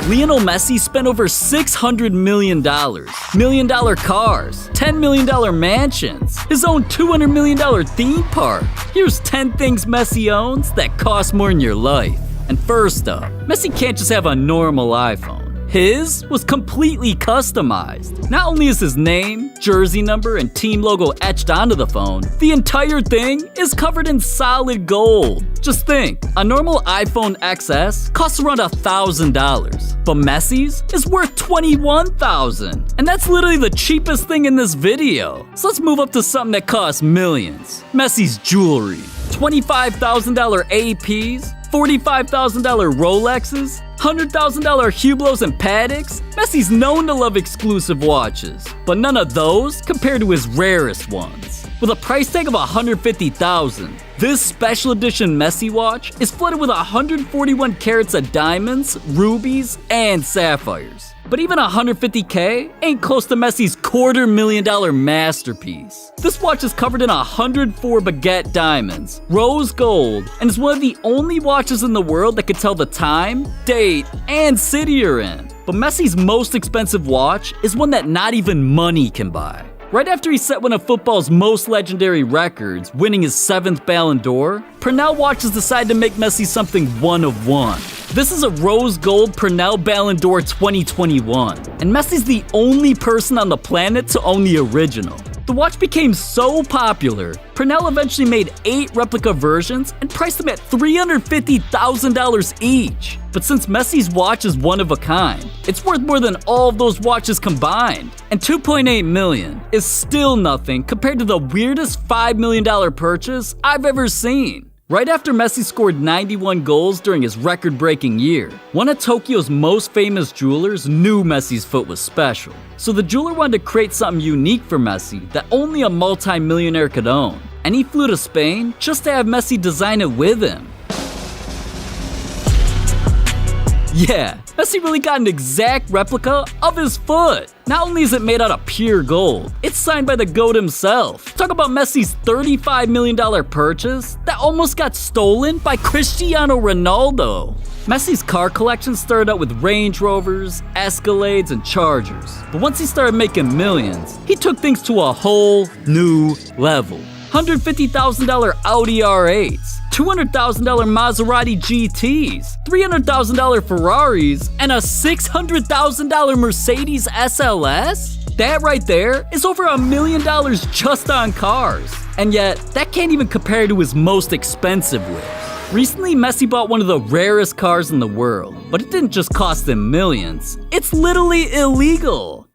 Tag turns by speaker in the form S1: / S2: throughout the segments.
S1: Lionel Messi spent over $600 million. Million-dollar cars, $10 million mansions, his own $200 million theme park. Here's 10 things Messi owns that cost more than your life. And first up, Messi can't just have a normal iPhone. His was completely customized. Not only is his name, jersey number, and team logo etched onto the phone, the entire thing is covered in solid gold. Just think, a normal iPhone XS costs around $1,000, but Messi's is worth $21,000. And that's literally the cheapest thing in this video. So let's move up to something that costs millions. Messi's jewelry. $25,000 APs, $45,000 Rolexes, $100,000 Hublots and Patek's. Messi's known to love exclusive watches, but none of those compare to his rarest ones. With a price tag of $150,000, this special edition Messi watch is flooded with 141 carats of diamonds, rubies, and sapphires. But even $150K ain't close to Messi's $250,000 masterpiece. This watch is covered in 104 baguette diamonds, rose gold, and is one of the only watches in the world that can tell the time, date, and city you're in. But Messi's most expensive watch is one that not even money can buy. Right after he set one of football's most legendary records, winning his 7th Ballon d'Or, Pernell Watches decided to make Messi something one of one. This is a rose gold Pernell Ballon d'Or 2021, and Messi's the only person on the planet to own the original. The watch became so popular, Pernell eventually made 8 replica versions and priced them at $350,000 each. But since Messi's watch is one of a kind, it's worth more than all of those watches combined. And $2.8 million is still nothing compared to the weirdest $5 million purchase I've ever seen. Right after Messi scored 91 goals during his record-breaking year, one of Tokyo's most famous jewelers knew Messi's foot was special. So the jeweler wanted to create something unique for Messi that only a multi-millionaire could own. And he flew to Spain just to have Messi design it with him. Yeah, Messi really got an exact replica of his foot. Not only is it made out of pure gold, it's signed by the GOAT himself. Talk about Messi's $35 million purchase that almost got stolen by Cristiano Ronaldo. Messi's car collection started out with Range Rovers, Escalades, and Chargers. But once he started making millions, he took things to a whole new level. $150,000 Audi R8s, $200,000 Maserati GTs, $300,000 Ferraris, and a $600,000 Mercedes SLS? That right there is over $1 million just on cars. And yet, that can't even compare to his most expensive whips. Recently, Messi bought one of the rarest cars in the world, but it didn't just cost him millions. It's literally illegal.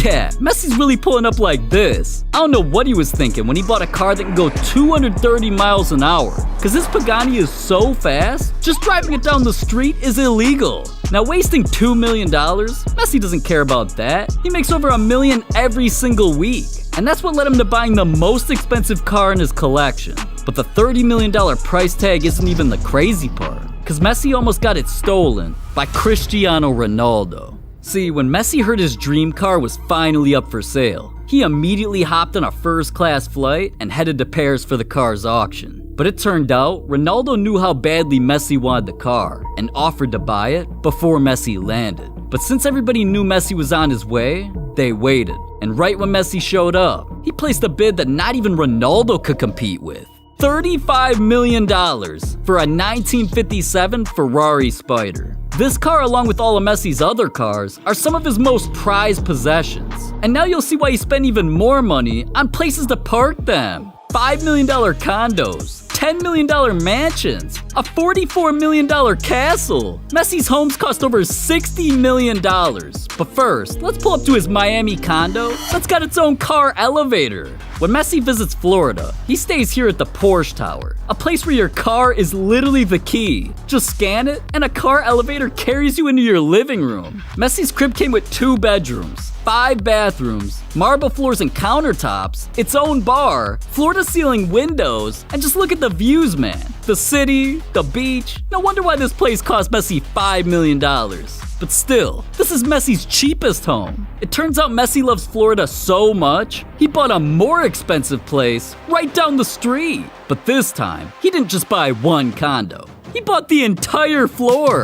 S1: Yeah, Messi's really pulling up like this. I don't know what he was thinking when he bought a car that can go 230 miles an hour. Cause this Pagani is so fast, just driving it down the street is illegal. Now wasting $2 million, Messi doesn't care about that. He makes over $1 million every single week. And that's what led him to buying the most expensive car in his collection. But the $30 million price tag isn't even the crazy part. Cause Messi almost got it stolen by Cristiano Ronaldo. See, when Messi heard his dream car was finally up for sale, he immediately hopped on a first-class flight and headed to Paris for the car's auction. But it turned out, Ronaldo knew how badly Messi wanted the car and offered to buy it before Messi landed. But since everybody knew Messi was on his way, they waited. And right when Messi showed up, he placed a bid that not even Ronaldo could compete with. $35 million for a 1957 Ferrari Spider. This car, along with all of Messi's other cars, are some of his most prized possessions. And now you'll see why he spent even more money on places to park them. $5 million condos, $10 million mansions, a $44 million castle. Messi's homes cost over $60 million. But first, let's pull up to his Miami condo that's got its own car elevator. When Messi visits Florida, he stays here at the Porsche Tower, a place where your car is literally the key. Just scan it, and a car elevator carries you into your living room. Messi's crib came with 2 bedrooms, 5 bathrooms, marble floors and countertops, its own bar, floor-to-ceiling windows, and just look at the views, man. The city, the beach. No wonder why this place cost Messi $5 million. But still, this is Messi's cheapest home. It turns out Messi loves Florida so much, he bought a more expensive place right down the street. But this time, he didn't just buy one condo. He He bought the entire floor.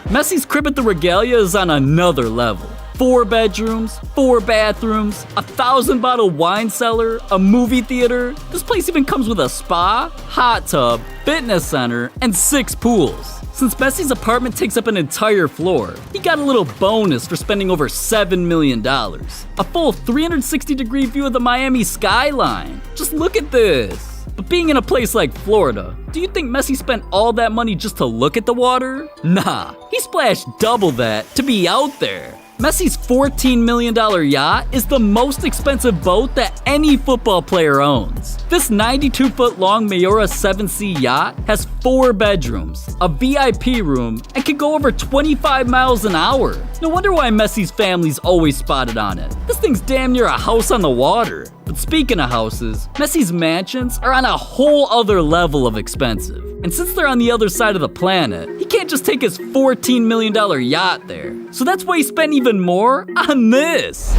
S1: Messi's crib at the Regalia is on another level. 4 bedrooms, 4 bathrooms, a 1,000-bottle wine cellar, a movie theater. This place even comes with a spa, hot tub, fitness center, and 6 pools. Since Messi's apartment takes up an entire floor, he got a little bonus for spending over $7 million. A full 360-degree view of the Miami skyline. Just look at this. But being in a place like Florida, do you think Messi spent all that money just to look at the water? Nah, he splashed double that to be out there. Messi's $14 million yacht is the most expensive boat that any football player owns. This 92-foot-long Mayora 7C yacht has 4 bedrooms, a VIP room, and can go over 25 miles an hour. No wonder why Messi's family's always spotted on it. This thing's damn near a house on the water. But speaking of houses, Messi's mansions are on a whole other level of expensive. And since they're on the other side of the planet, he can't just take his $14 million yacht there. So that's why he spent even more on this.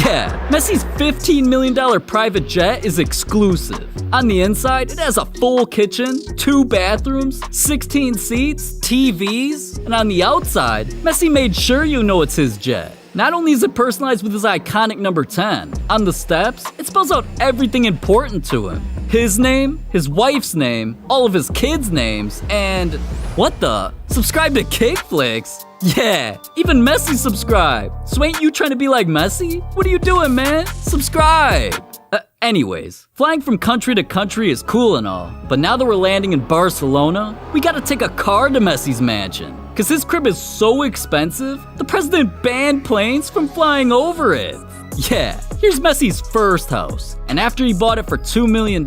S1: Yeah, Messi's $15 million private jet is exclusive. On the inside, it has a full kitchen, 2 bathrooms, 16 seats, TVs, and on the outside, Messi made sure you know it's his jet. Not only is it personalized with his iconic number 10, on the steps, it spells out everything important to him. His name, his wife's name, all of his kids' names, and what the? Subscribe to Kickflix? Yeah, even Messi subscribed. So ain't you trying to be like Messi? What are you doing, man? Subscribe! Anyways, flying from country to country is cool and all, but now that we're landing in Barcelona, we gotta take a car to Messi's mansion. Cause his crib is so expensive, the president banned planes from flying over it. Yeah, here's Messi's first house, and after he bought it for $2 million,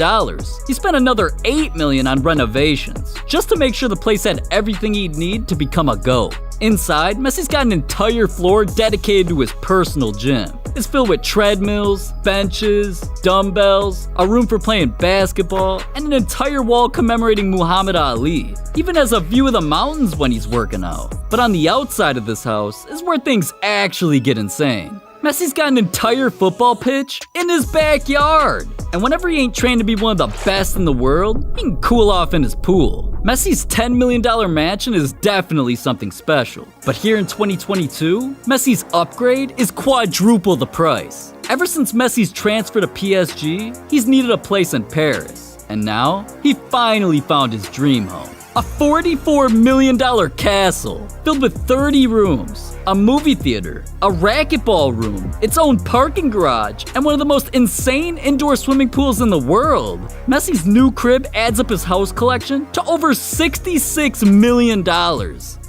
S1: he spent another $8 million on renovations, just to make sure the place had everything he'd need to become a GOAT. Inside, Messi's got an entire floor dedicated to his personal gym. It's filled with treadmills, benches, dumbbells, a room for playing basketball, and an entire wall commemorating Muhammad Ali. He even has a view of the mountains when he's working out. But on the outside of this house is where things actually get insane. Messi's got an entire football pitch in his backyard. And whenever he ain't trained to be one of the best in the world, he can cool off in his pool. Messi's $10 million mansion is definitely something special. But here in 2022, Messi's upgrade is quadruple the price. Ever since Messi's transfer to PSG, he's needed a place in Paris. And now, he finally found his dream home. A $44 million castle filled with 30 rooms, a movie theater, a racquetball room, its own parking garage, and one of the most insane indoor swimming pools in the world. Messi's new crib adds up his house collection to over $66 million.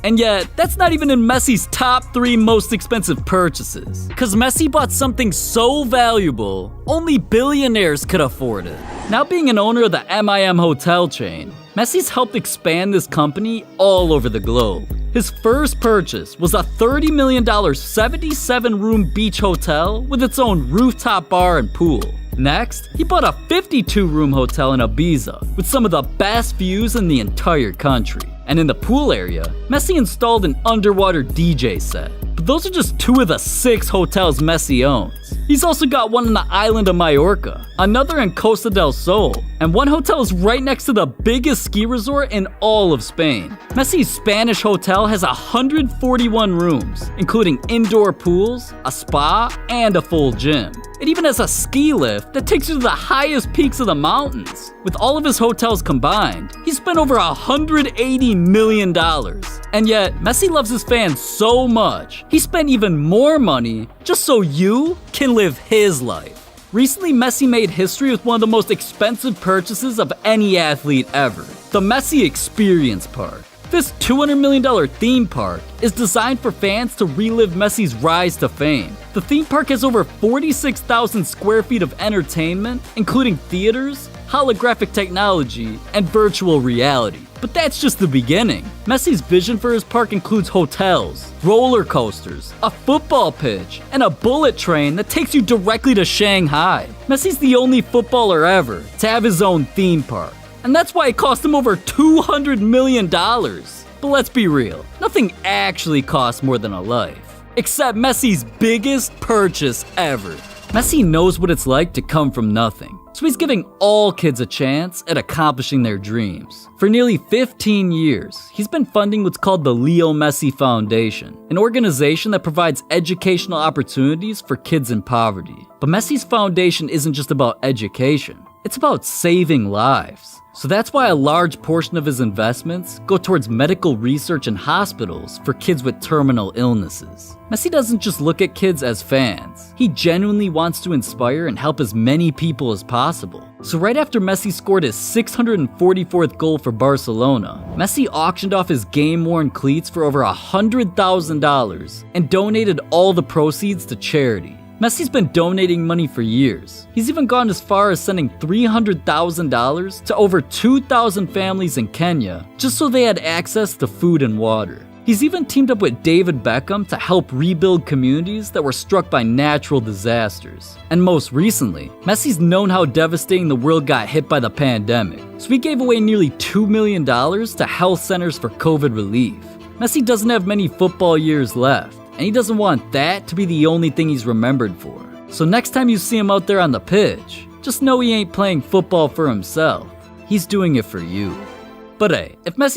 S1: And yet, that's not even in Messi's top 3 most expensive purchases. Cause Messi bought something so valuable, only billionaires could afford it. Now being an owner of the MIM hotel chain, Messi's helped expand this company all over the globe. His first purchase was a $30 million 77-room beach hotel with its own rooftop bar and pool. Next, he bought a 52-room hotel in Ibiza with some of the best views in the entire country. And in the pool area, Messi installed an underwater DJ set. But those are just 2 of the 6 hotels Messi owns. He's also got one on the island of Mallorca, another in Costa del Sol, and one hotel is right next to the biggest ski resort in all of Spain. Messi's Spanish hotel has 141 rooms, including indoor pools, a spa, and a full gym. It even has a ski lift that takes you to the highest peaks of the mountains. With all of his hotels combined, he spent over $180 million. And yet, Messi loves his fans so much, he spent even more money just so you can live his life. Recently, Messi made history with one of the most expensive purchases of any athlete ever, the Messi Experience Park. This $200 million theme park is designed for fans to relive Messi's rise to fame. The theme park has over 46,000 square feet of entertainment, including theaters, holographic technology, and virtual reality. But that's just the beginning. Messi's vision for his park includes hotels, roller coasters, a football pitch, and a bullet train that takes you directly to Shanghai. Messi's the only footballer ever to have his own theme park. And that's why it cost him over $200 million. But let's be real, nothing actually costs more than a life. Except Messi's biggest purchase ever. Messi knows what it's like to come from nothing, so he's giving all kids a chance at accomplishing their dreams. For nearly 15 years, he's been funding what's called the Lionel Messi Foundation, an organization that provides educational opportunities for kids in poverty. But Messi's foundation isn't just about education, it's about saving lives. So that's why a large portion of his investments go towards medical research in hospitals for kids with terminal illnesses. Messi doesn't just look at kids as fans. He genuinely wants to inspire and help as many people as possible. So right after Messi scored his 644th goal for Barcelona, Messi auctioned off his game-worn cleats for over $100,000 and donated all the proceeds to charity. Messi's been donating money for years. He's even gone as far as sending $300,000 to over 2,000 families in Kenya just so they had access to food and water. He's even teamed up with David Beckham to help rebuild communities that were struck by natural disasters. And most recently, Messi's known how devastating the world got hit by the pandemic, so he gave away nearly $2 million to health centers for COVID relief. Messi doesn't have many football years left, and he doesn't want that to be the only thing he's remembered for. So next time you see him out there on the pitch, just know he ain't playing football for himself. He's doing it for you. But hey, if Messi